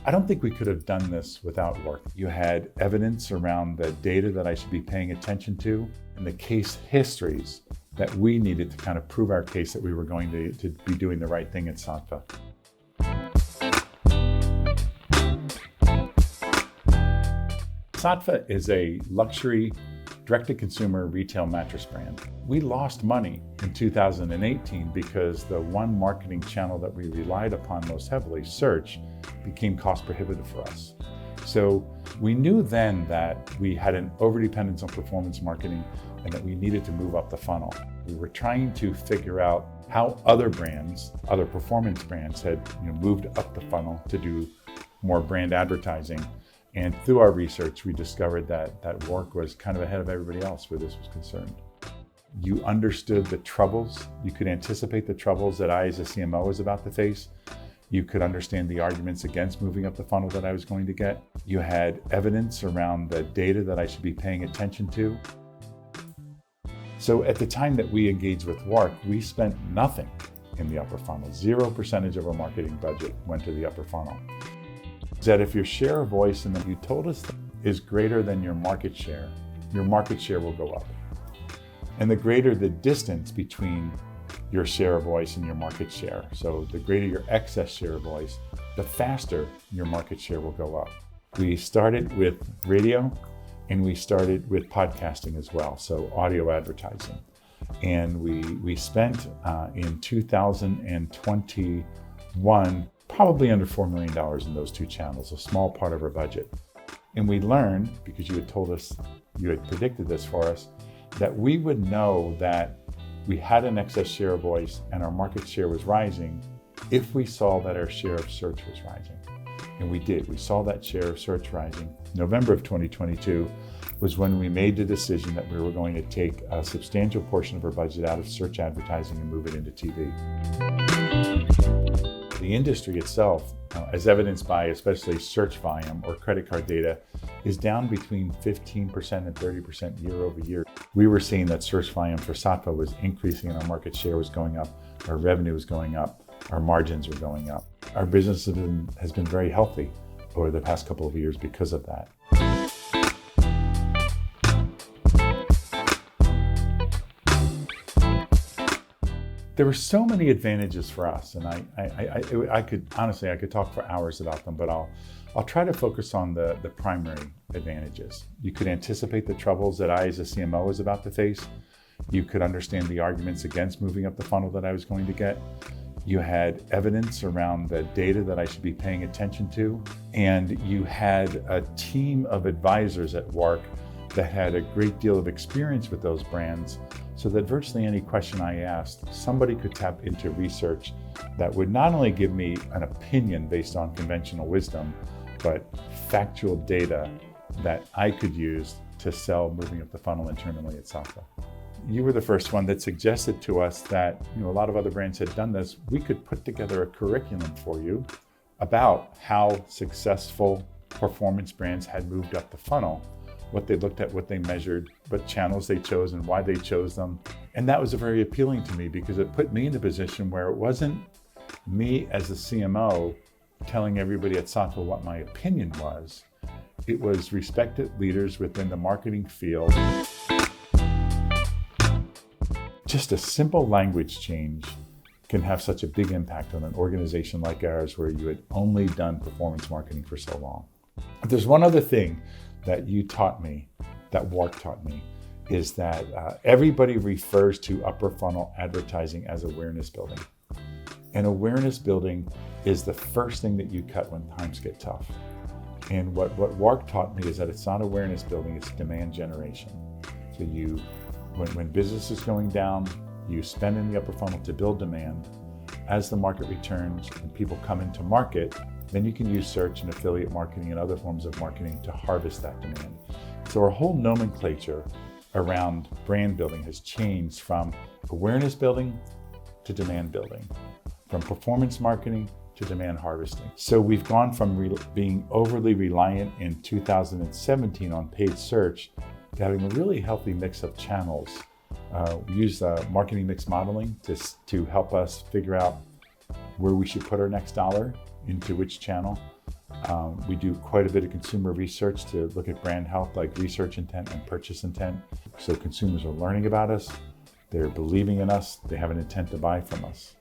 I don't think we could have done this without WARC. You had evidence around the data that I should be paying attention to and the case histories that we needed to kind of prove our case that we were going to be doing the right thing at Saatva. Saatva is a luxury direct-to-consumer retail mattress brand. We lost money in 2018 because the one marketing channel that we relied upon most heavily, search, became cost prohibitive for us. So we knew then that we had an overdependence on performance marketing and that we needed to move up the funnel. We were trying to figure out how other brands, other performance brands had moved up the funnel to do more brand advertising. And through our research, we discovered that WARC was kind of ahead of everybody else where this was concerned. You understood the troubles. You could anticipate the troubles that I, as a CMO, was about to face. You could understand the arguments against moving up the funnel that I was going to get. You had evidence around the data that I should be paying attention to. So at the time that we engaged with WARC, we spent nothing in the upper funnel. 0% of our marketing budget went to the upper funnel. That if your share of voice, and that you told us, is greater than your market share will go up. And the greater the distance between your share of voice and your market share, so the greater your excess share of voice, the faster your market share will go up. We started with radio and we started with podcasting as well, so audio advertising. And we spent in 2021 probably under $4 million in those two channels, a small part of our budget. And we learned, because you had told us, you had predicted this for us, that we would know that we had an excess share of voice and our market share was rising if we saw that our share of search was rising. And we did. We saw that share of search rising. November of 2022 was when we made the decision that we were going to take a substantial portion of our budget out of search advertising and move it into TV. The industry itself, as evidenced by especially search volume or credit card data, is down between 15% and 30% year over year. We were seeing that search volume for Saatva was increasing and our market share was going up, our revenue was going up, our margins were going up. Our business has been very healthy over the past couple of years because of that. There were so many advantages for us, and I could honestly talk for hours about them, but I'll try to focus on the primary advantages. You could anticipate the troubles that I, as a CMO, was about to face. You could understand the arguments against moving up the funnel that I was going to get. You had evidence around the data that I should be paying attention to, and you had a team of advisors at WARC that had a great deal of experience with those brands, so that virtually any question I asked, somebody could tap into research that would not only give me an opinion based on conventional wisdom, but factual data that I could use to sell moving up the funnel internally at Saatva. You were the first one that suggested to us that a lot of other brands had done this. We could put together a curriculum for you about how successful performance brands had moved up the funnel, what they looked at, what they measured, what channels they chose and why they chose them. And that was very appealing to me because it put me in a position where it wasn't me as a CMO telling everybody at Saatva what my opinion was. It was respected leaders within the marketing field. Just a simple language change can have such a big impact on an organization like ours where you had only done performance marketing for so long. But there's one other thing that you taught me, that WARC taught me, is that everybody refers to upper funnel advertising as awareness building. And awareness building is the first thing that you cut when times get tough. And what WARC taught me is that it's not awareness building, it's demand generation. So when business is going down, you spend in the upper funnel to build demand. As the market returns and people come into market, then you can use search and affiliate marketing and other forms of marketing to harvest that demand. So our whole nomenclature around brand building has changed from awareness building to demand building, from performance marketing to demand harvesting. So we've gone from being overly reliant in 2017 on paid search to having a really healthy mix of channels. We use marketing mix modeling to help us figure out where we should put our next dollar into which channel. We do quite a bit of consumer research to look at brand health, like research intent and purchase intent. So consumers are learning about us, they're believing in us, they have an intent to buy from us.